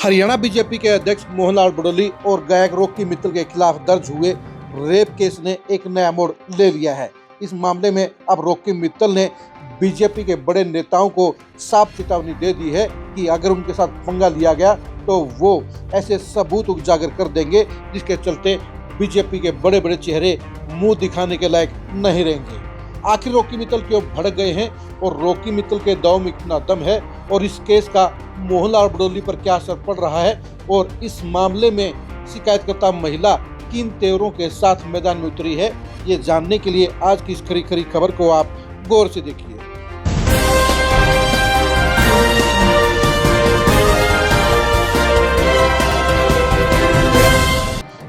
Haryana BJP के अध्यक्ष मोहनलाल बड़ौली और गायक रॉकी मित्तल के खिलाफ दर्ज हुए रेप केस ने एक नया मोड़ ले लिया है। इस मामले में अब रॉकी मित्तल ने बीजेपी के बड़े नेताओं को साफ चेतावनी दे दी है कि अगर उनके साथ पंगा लिया गया तो वो ऐसे सबूत उजागर कर देंगे जिसके चलते बीजेपी के बड़े बड़े चेहरे मुंह दिखाने के लायक नहीं रहेंगे। आखिर रॉकी मित्तल क्यों भड़क गए हैं और रॉकी मित्तल के दांव में कितना दम है और इस केस का मोहनलाल बड़ौली पर क्या असर पड़ रहा है और इस मामले में शिकायतकर्ता महिला किन तेवरों के साथ मैदान में उतरी है, ये जानने के लिए आज की इस खरी खरी खबर को आप गौर से देखिए।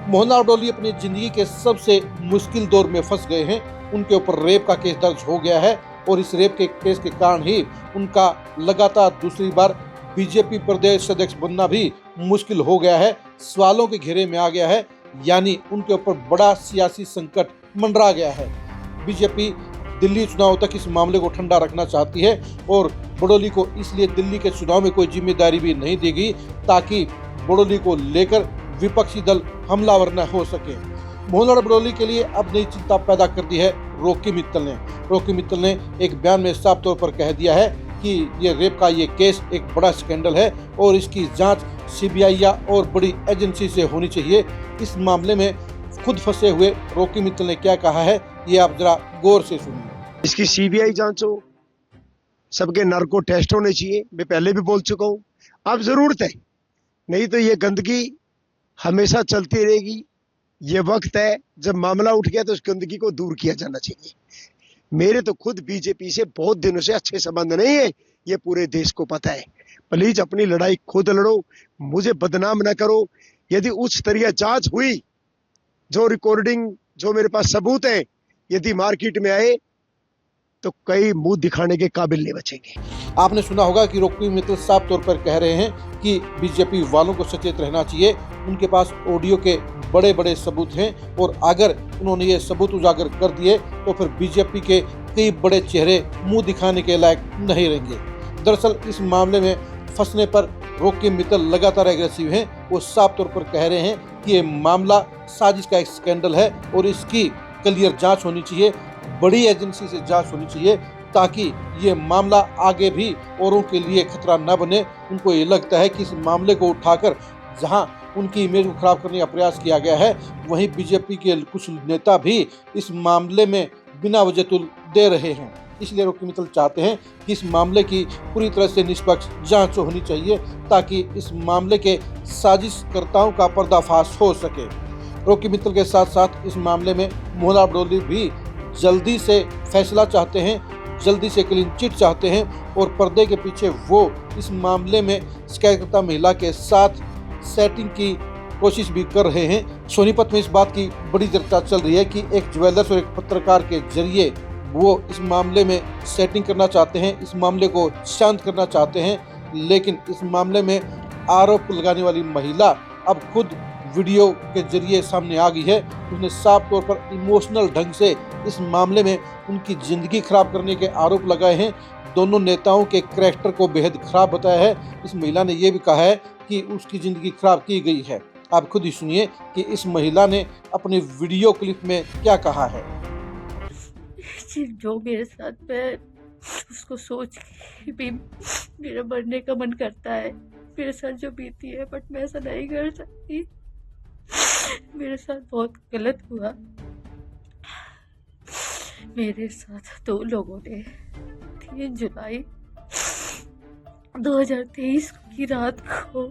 मोहनलाल बड़ौली अपनी जिंदगी के सबसे मुश्किल दौर में फंस गए हैं। उनके ऊपर रेप का केस दर्ज हो गया है और इस रेप के केस के कारण ही उनका लगातार दूसरी बार बीजेपी प्रदेश अध्यक्ष बनना भी मुश्किल हो गया है, सवालों के घेरे में आ गया है, यानी उनके ऊपर बड़ा सियासी संकट मंडरा गया है। बीजेपी दिल्ली चुनाव तक इस मामले को ठंडा रखना चाहती है और बड़ौली को इसलिए दिल्ली के चुनाव में कोई जिम्मेदारी भी नहीं देगी ताकि बड़ौली को लेकर विपक्षी दल हमलावर न हो सके। मोहनलाल बड़ौली के लिए अब नई चिंता पैदा कर दी है रॉकी मित्तल ने। रॉकी मित्तल ने एक बयान में साफ तौर पर कह दिया है कि ये रेप का ये केस एक बड़ा स्कैंडल है और इसकी जांच सीबीआई या और बड़ी एजेंसी से होनी चाहिए। इस मामले में खुद फंसे हुए रॉकी मित्तल ने क्या कहा है, ये आप जरा गौर से सुनिए। इसकी सीबीआई जांच हो, सबके नार्को टेस्ट होने चाहिए। मैं पहले भी बोल चुका हूँ, अब जरूरत है, नहीं तो ये गंदगी हमेशा चलती रहेगी। ये वक्त है जब मामला उठ गया तो उस गंदगी को दूर किया जाना चाहिए। मेरे तो खुद बीजेपी से बहुत दिनों से अच्छे संबंध नहीं है, ये पूरे देश को पता है। प्लीज अपनी लड़ाई खुद लड़ो, मुझे बदनाम न करो। यदि उच्च स्तरीय जांच हुई, जो रिकॉर्डिंग, जो मेरे पास सबूत है, यदि मार्केट में आए तो कई मुंह दिखाने के काबिल नहीं बचेंगे। आपने सुना होगा कि रॉकी मित्तल साफ तौर पर कह रहे हैं कि बीजेपी वालों को सचेत रहना चाहिए। उनके पास ऑडियो के बड़े बड़े सबूत हैं और अगर उन्होंने ये सबूत उजागर कर दिए तो फिर बीजेपी के कई बड़े चेहरे मुंह दिखाने के लायक नहीं रहेंगे। दरअसल इस मामले में फंसने पर रॉकी मित्तल लगातार एग्रेसिव हैं। वो साफ तौर पर कह रहे हैं कि ये मामला साजिश का एक स्कैंडल है और इसकी क्लियर जांच होनी चाहिए, बड़ी एजेंसी से जांच होनी चाहिए ताकि ये मामला आगे भी औरों के लिए खतरा न बने। उनको ये लगता है कि इस मामले को उठाकर जहां उनकी इमेज को खराब करने का प्रयास किया गया है, वहीं बीजेपी के कुछ नेता भी इस मामले में बिना वजह तुल दे रहे हैं। इसलिए रॉकी मित्तल चाहते हैं कि इस मामले की पूरी तरह से निष्पक्ष जांच होनी चाहिए ताकि इस मामले के साजिशकर्ताओं का पर्दाफाश हो सके। रॉकी मित्तल के साथ साथ इस मामले में मोहनलाल बड़ौली भी जल्दी से फैसला चाहते हैं, जल्दी से क्लीन चिट चाहते हैं और पर्दे के पीछे वो इस मामले में शिकायतकर्ता महिला के साथ सेटिंग की कोशिश भी कर रहे हैं। सोनीपत में इस बात की बड़ी चर्चा चल रही है कि एक ज्वेलर्स और एक पत्रकार के जरिए वो इस मामले में सेटिंग करना चाहते हैं, इस मामले को शांत करना चाहते हैं, लेकिन इस मामले में आरोप लगाने वाली महिला अब खुद वीडियो के जरिए सामने आ गई है। उसने साफ तौर पर इमोशनल ढंग से इस मामले में उनकी जिंदगी खराब करने के आरोप लगाए हैं। दोनों नेताओं के कैरेक्टर को बेहद खराब बताया है। इस महिला ने यह भी कहा है कि उसकी जिंदगी खराब की गई है। आप खुद ही सुनिए कि इस महिला ने अपनी वीडियो क्लिप में क्या कहा है। जो मेरे साथ, मैं उसको सोच के भी मेरा मरने का मन करता है। मेरे साथ जो बीती है, बट मैं ऐसा नहीं कर सकती। मेरे साथ बहुत गलत हुआ। मेरे साथ दो लोगों ने 3 जुलाई 2023 की रात को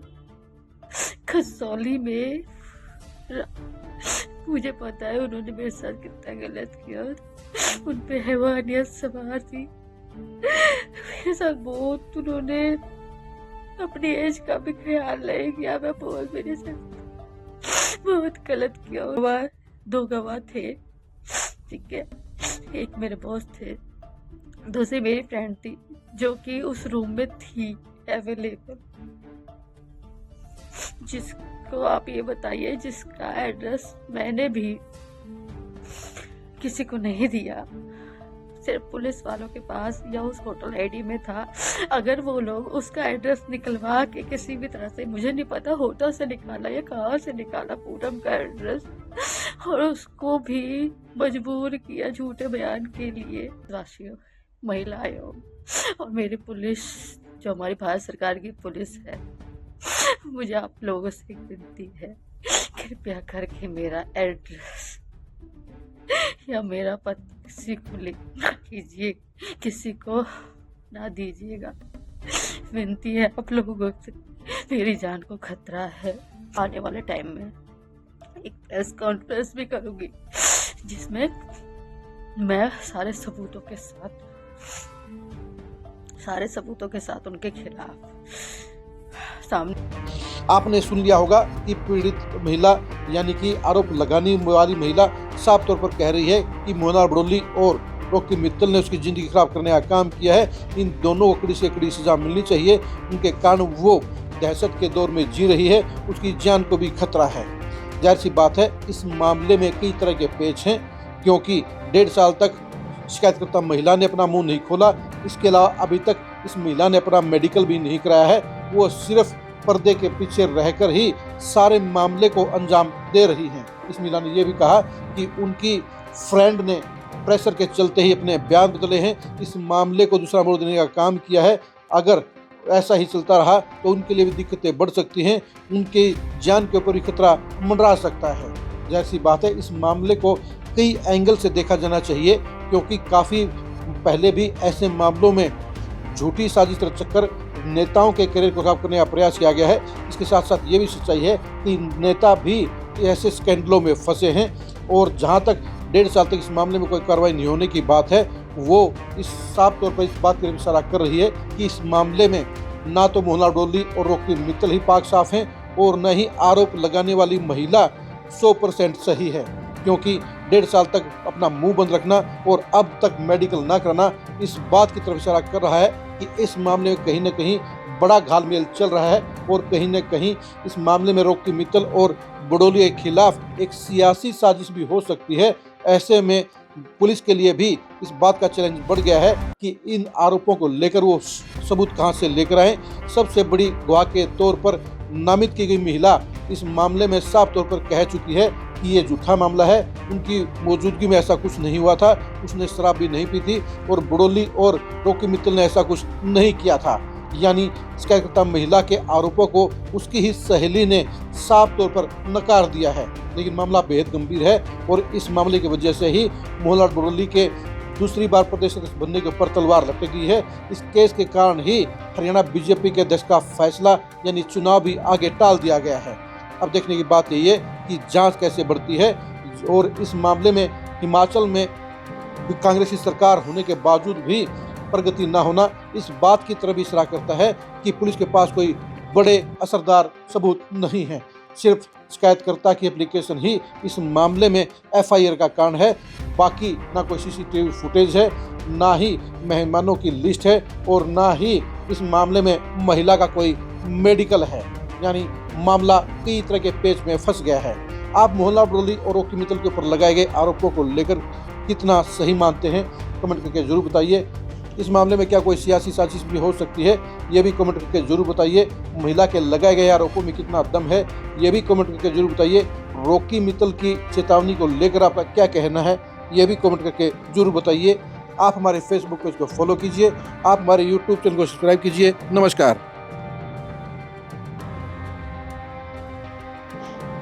खसौली में, मुझे पता है उन्होंने मेरे साथ कितना गलत किया। उन पे हैवानियत सवार थी। मेरे साथ बहुत उन्होंने अपनी एज का भी ख्याल नहीं किया। मैं बहुत, मेरे साथ बहुत गलत किया। 2 गवाह थे, ठीक है। एक मेरे बॉस थे, दूसरी मेरी फ्रेंड थी जो कि उस रूम में थी अवेलेबल। जिसको आप ये बताइए, जिसका एड्रेस मैंने भी किसी को नहीं दिया, सिर्फ पुलिस वालों के पास या उस होटल आईडी में था। अगर वो लोग उसका एड्रेस निकलवा के किसी भी तरह से, मुझे नहीं पता होटल से निकाला या कहाँ से निकाला पूनम का एड्रेस, और उसको भी मजबूर किया झूठे बयान के लिए। राशियों, महिला आयोग और मेरी पुलिस, जो हमारी भारत सरकार की पुलिस है, मुझे आप लोगों से एक विनती है, कृपया करके मेरा एड्रेस या मेरा पता किसी को लिख कीजिए, किसी को ना दीजिएगा। विनती है आप लोगों से, मेरी जान को खतरा है। आने वाले टाइम में एक प्रेस कॉन्फ्रेंस भी करूंगी जिसमें मैं सारे सबूतों के साथ उनके खिलाफ सामने। आपने सुन लिया होगा कि पीड़ित महिला यानी कि आरोप लगाने वाली महिला साफ तौर पर कह रही है कि मोहना बड़ोली और रॉकी मित्तल ने उसकी जिंदगी खराब करने का काम किया है। इन दोनों को कड़ी से कड़ी सजा मिलनी चाहिए। उनके कारण वो दहशत के दौर में जी रही है, उसकी जान को भी खतरा है। जाहिर सी बात है, इस मामले में कई तरह के पेच हैं, क्योंकि 1.5 साल तक शिकायतकर्ता महिला ने अपना मुंह नहीं खोला। इसके अलावा अभी तक इस महिला ने अपना मेडिकल भी नहीं कराया है। वो सिर्फ पर्दे के पीछे रहकर ही सारे मामले को अंजाम दे रही हैं। इस महिला ने यह भी कहा कि उनकी फ्रेंड ने प्रेशर के चलते ही अपने बयान बदले हैं, इस मामले को दूसरा मोड़ देने का काम किया है। अगर ऐसा ही चलता रहा तो उनके लिए भी दिक्कतें बढ़ सकती हैं, उनकी जान के ऊपर भी खतरा मंडरा सकता है। जाहिर सी बात है, इस मामले को कई एंगल से देखा जाना चाहिए, क्योंकि काफ़ी पहले भी ऐसे मामलों में झूठी साजिश चक्कर नेताओं के करियर को खराब करने का प्रयास किया गया है। इसके साथ साथ ये भी सच्चाई है कि नेता भी ऐसे स्कैंडलों में फंसे हैं, और जहां तक 1.5 साल तक इस मामले में कोई कार्रवाई नहीं होने की बात है, वो इस साफ तौर पर इस बात की इशारा कर रही है कि इस मामले में ना तो मोहना बड़ोली और रॉकी मित्तल ही पाक साफ हैं, और न ही आरोप लगाने वाली महिला 100% सही है, क्योंकि 1.5 साल तक अपना मुंह बंद रखना और अब तक मेडिकल ना कराना इस बात की तरफ इशारा कर रहा है कि इस मामले में कहीं न कहीं बड़ा घालमेल चल रहा है, और कहीं न कहीं इस मामले में रॉकी मित्तल और बड़ोली के खिलाफ एक सियासी साजिश भी हो सकती है। ऐसे में पुलिस के लिए भी इस बात का चैलेंज बढ़ गया है कि इन आरोपों को लेकर वो सबूत कहां से लेकर आए। सबसे बड़ी गवाह के तौर पर नामित की गई महिला इस मामले में साफ तौर पर कह चुकी है कि ये झूठा मामला है, उनकी मौजूदगी में ऐसा कुछ नहीं हुआ था, उसने शराब भी नहीं पी थी, और बड़ोली और रॉकी मित्तल ने ऐसा कुछ नहीं किया था। यानी शिकायतकर्ता महिला के आरोपों को उसकी ही सहेली ने साफ तौर पर नकार दिया है। लेकिन मामला बेहद गंभीर है, और इस मामले की वजह से ही मोहना बड़ोली के दूसरी बार प्रदेश अध्यक्ष बनने के ऊपर तलवार लटकी है। इस केस के कारण ही हरियाणा बीजेपी के अध्यक्ष का फैसला यानी चुनाव भी आगे टाल दिया गया है। अब देखने की बात यही है कि जांच कैसे बढ़ती है, और इस मामले में हिमाचल में कांग्रेसी सरकार होने के बावजूद भी प्रगति न होना इस बात की तरफ इशारा करता है कि पुलिस के पास कोई बड़े असरदार सबूत नहीं है। सिर्फ शिकायतकर्ता की एप्लीकेशन ही इस मामले में एफआईआर का कारण है। बाकी ना कोई सीसीटीवी फुटेज है, ना ही मेहमानों की लिस्ट है, और ना ही इस मामले में महिला का कोई मेडिकल है। यानी मामला कई तरह के पेच में फंस गया है। आप मोहना बड़ोली और रॉकी मित्तल के ऊपर लगाए गए आरोपों को लेकर कितना सही मानते हैं, कमेंट करके जरूर बताइए। इस मामले में क्या कोई सियासी साजिश भी हो सकती है, ये भी कमेंट करके जरूर बताइए। महिला के लगाए गए आरोपों में कितना दम है, ये भी कमेंट करके जरूर बताइए। रॉकी मित्तल की चेतावनी को लेकर आपका क्या कहना है, ये भी कमेंट करके जरूर बताइए। आप हमारे फेसबुक पेज को फॉलो कीजिए, आप हमारे यूट्यूब चैनल को सब्सक्राइब कीजिए। नमस्कार।